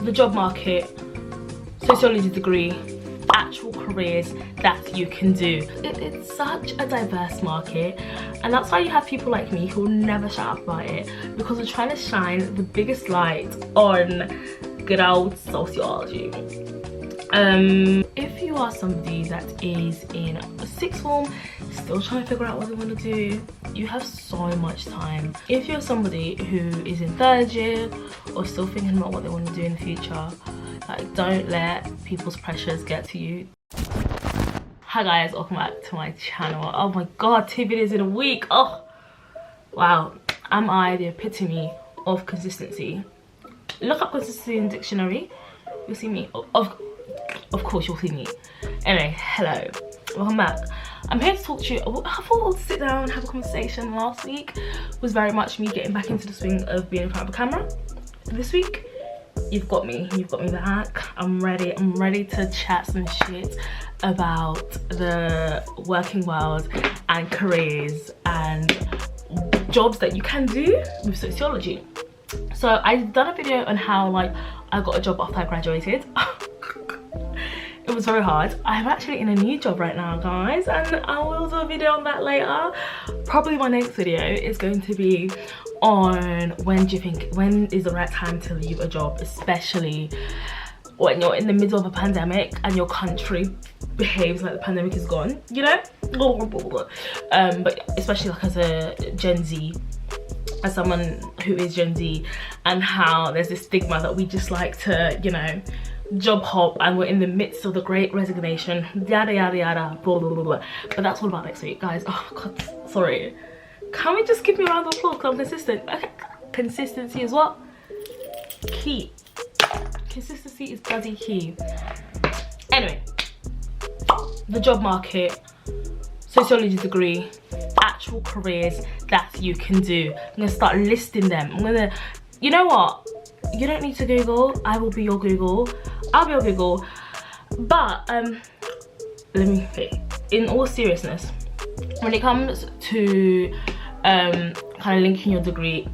the job market, sociology degree, actual careers that you can do. It's such a diverse market, and that's why you have people like me who will never shut up about it, because we're trying to shine the biggest light on good old sociology. If you are somebody that is in a sixth form, still trying to figure out what they want to do, you have so much time. If you're somebody who is in third year or still thinking about what they want to do in the future, like, don't let people's pressures get to you. Hi guys, welcome back to my channel. Oh my god, 2 videos in a week. Oh wow, am I the epitome of consistency? Look up consistency in the dictionary, you'll see me. Of course you'll see me. Anyway, hello, welcome back. I'm here to talk to you. I thought I'd sit down and have a conversation. Last week was very much me getting back into the swing of being in front of a camera. This week, you've got me back. I'm ready to chat some shit about the working world and careers and jobs that you can do with sociology. So I've done a video on how, like, I got a job after I graduated. It was very hard. I'm actually in a new job right now, guys, and I will do a video on that later. Probably my next video is going to be on when is the right time to leave a job, especially when you're in the middle of a pandemic and your country behaves like the pandemic is gone, you know? But especially like as a Gen Z, as someone who is Gen Z, and how there's this stigma that we just like to, you know, job hop, and we're in the midst of the great resignation, yada yada yada, blah blah blah blah. But that's all about next week, guys. Oh god, sorry. Can we just give me a round of applause because I'm consistent? Okay. Consistency is what? Key. Consistency is bloody key. Anyway, the job market, sociology degree, actual careers that you can do. I'm gonna start listing them. You know what? You don't need to Google. I will be your Google. I'll be your Google. But let me think. In all seriousness, when it comes to kind of linking your degree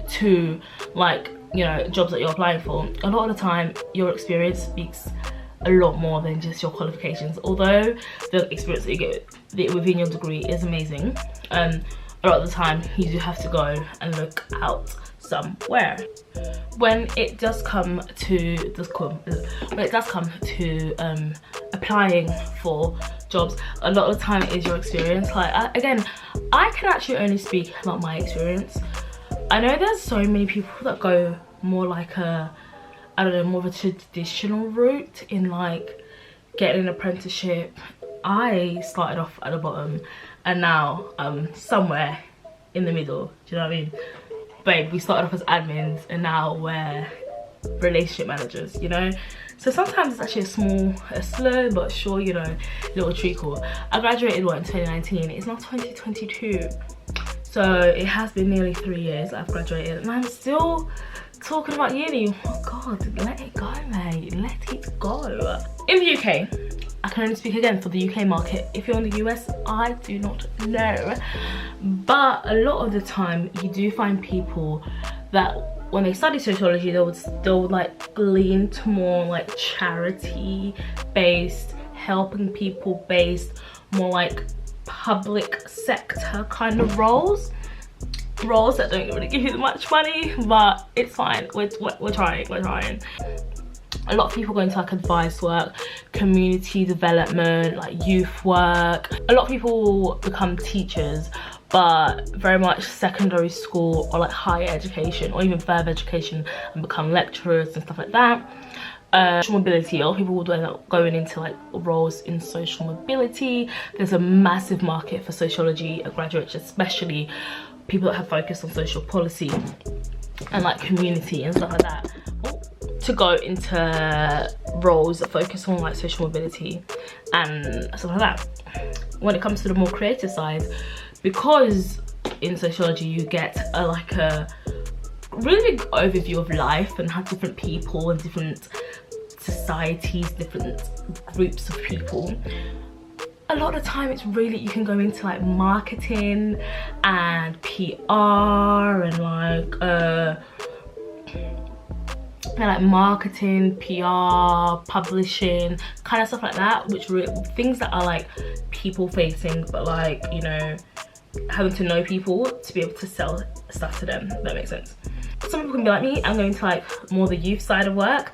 to, like, you know, jobs that you're applying for, a lot of the time your experience speaks a lot more than just your qualifications. Although the experience that you get within your degree is amazing, a lot of the time you do have to go and look out somewhere. When it does come to applying for jobs, a lot of the time is your experience. Like, again, I can actually only speak about my experience. I know there's so many people that go more like a, I don't know, more of a traditional route in, like, getting an apprenticeship. I started off at the bottom and now I'm somewhere in the middle. Do you know what I mean? Babe, we started off as admins and now we're relationship managers, you know? So sometimes it's actually a slow but sure, you know, little treacle. I graduated, in 2019? It's now 2022. So it has been nearly 3 years that I've graduated and I'm still talking about uni. Oh god, let it go, mate. Let it go. In the UK, I can only speak again for the UK market. If you're in the US, I do not know. But a lot of the time, you do find people that when they study sociology, they would like lean to more like charity-based, helping people based, more like public sector kind of roles that don't really give you much money, but it's fine. We're trying. A lot of people go into like advice work, community development, like youth work. A lot of people become teachers, but very much secondary school or like higher education or even further education, and become lecturers and stuff like that. Social mobility, a lot of people would end up going into like roles in social mobility. There's a massive market for sociology graduates, especially people that have focused on social policy and like community and stuff like that, to go into roles that focus on like social mobility and stuff like that. When it comes to the more creative side, because in sociology you get a really big overview of life and how different people and different societies, different groups of people, a lot of the time it's really, you can go into like marketing and PR and like like marketing, PR, publishing, kind of stuff like that, which things that are like people facing, but like, you know, having to know people to be able to sell stuff to them. That makes sense. Some people can be like me. I'm going to like more the youth side of work.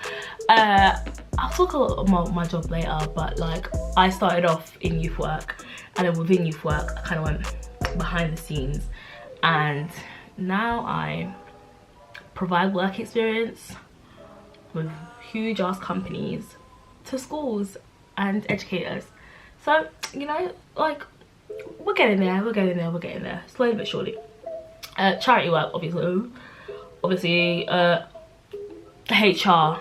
I'll talk a lot about my job later, but like I started off in youth work, and then within youth work I kind of went behind the scenes, and now I provide work experience with huge ass companies to schools and educators. So, you know, like, we're getting there, we're getting there, we're getting there, slowly but surely. Charity work, obviously, HR,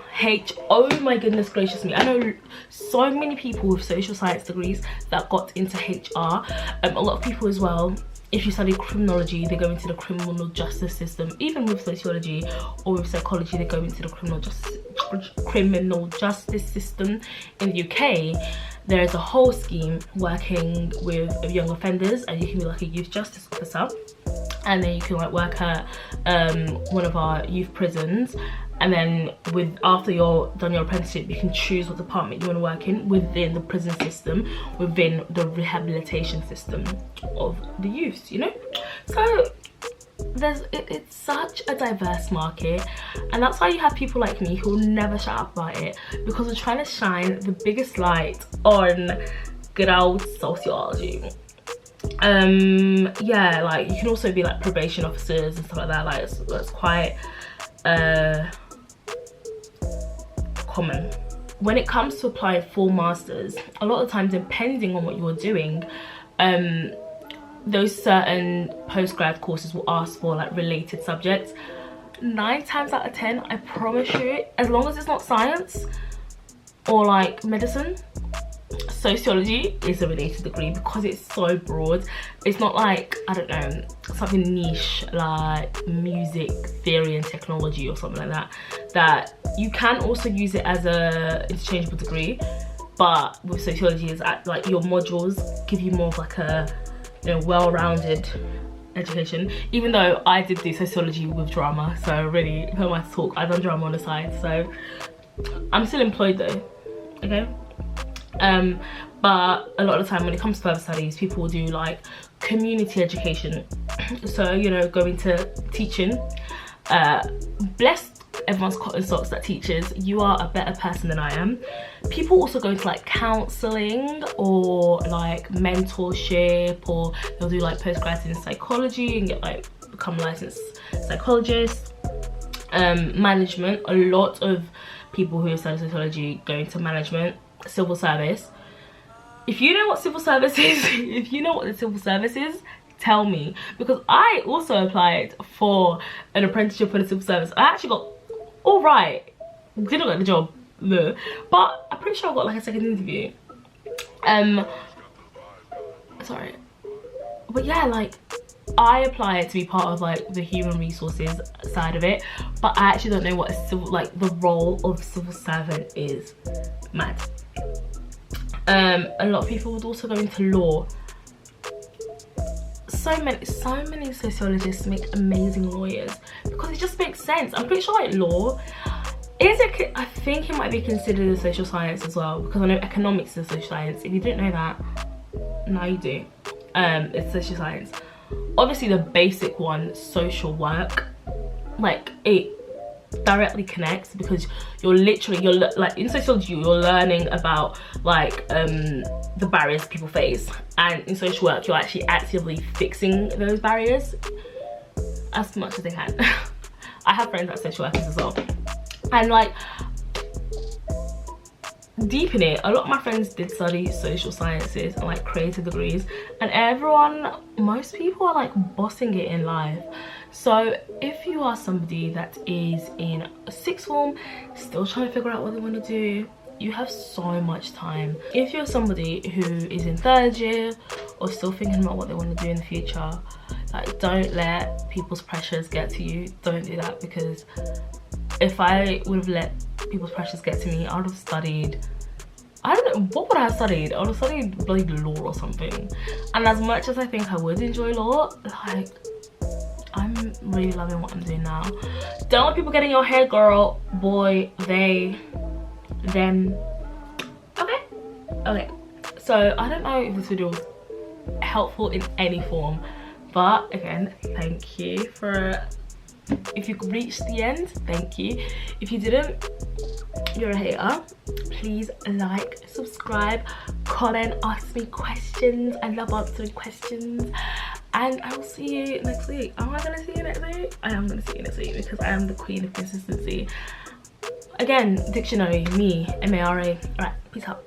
oh my goodness gracious me, I know so many people with social science degrees that got into HR. A lot of people as well, if you study criminology, they go into the criminal justice system. Even with sociology or with psychology, they go into the criminal justice system. In the UK, there is a whole scheme working with young offenders, and you can be like a youth justice officer, and then you can like work at one of our youth prisons, and then after you're done your apprenticeship, you can choose what department you want to work in within the prison system, within the rehabilitation system of the youth, you know. So it's such a diverse market, and that's why you have people like me who will never shut up about it, because we're trying to shine the biggest light on good old sociology. Yeah, like you can also be like probation officers and stuff like that. Like that's quite common. When it comes to applying for masters, a lot of times, depending on what you're doing, those certain postgrad courses will ask for like related subjects. 9 times out of 10, I promise you, as long as it's not science or like medicine, sociology is a related degree, because it's so broad. It's not like, I don't know, something niche like music theory and technology or something like that, that you can also use it as a interchangeable degree. But with sociology, is like your modules give you more of like a, you know, well-rounded education. Even though I did do sociology with drama, so really, if I want to talk, I've done drama on the side, so I'm still employed though, okay. But a lot of the time when it comes to further studies, people will do like community education. So, you know, going to teaching. Bless everyone's cotton socks that teachers, you are a better person than I am. People also go into like counselling or like mentorship, or they'll do like postgraduate in psychology and get like become licensed psychologists. Management, a lot of people who study sociology go into management. Civil service. If you know what civil service is, if you know what the civil service is, tell me, because I also applied for an apprenticeship in the civil service. I actually got all right, didn't get the job, no, but I'm pretty sure I got like a second interview. Sorry, but yeah, like I applied to be part of like the human resources side of it, but I actually don't know what a civil, like the role of civil servant is. Mad. A lot of people would also go into law. So many sociologists make amazing lawyers because it just makes sense. I'm pretty sure like law is it, I think it might be considered a social science as well, because I know economics is a social science. If you didn't know that, now you do. It's social science. Obviously the basic one, social work, like it directly connects, because you're like in sociology you're learning about like the barriers people face, and in social work you're actually actively fixing those barriers as much as they can. I have friends that are social workers as well, and like deep in it, a lot of my friends did study social sciences and like creative degrees, and most people are like bossing it in life. So if you are somebody that is in sixth form, still trying to figure out what they want to do, you have so much time. If you're somebody who is in 3rd year or still thinking about what they want to do in the future, like don't let people's pressures get to you. Don't do that, because if I would have let people's pressures get to me, I would have studied, I don't know, what would I have studied? I would have studied bloody law or something. And as much as I think I would enjoy law, like I'm really loving what I'm doing now. Don't want people getting your hair, girl, boy, they, them. Okay, so I don't know if this video was helpful in any form, but again, thank you for, if you reached the end, thank you. If you didn't, you're a hater. Please like, subscribe, comment, ask me questions. I love answering questions, and I will see you next week. Am I gonna see you next week? I am gonna see you next week because I am the queen of consistency. Again, dictionary, me, M-A-R-A. All right, peace out.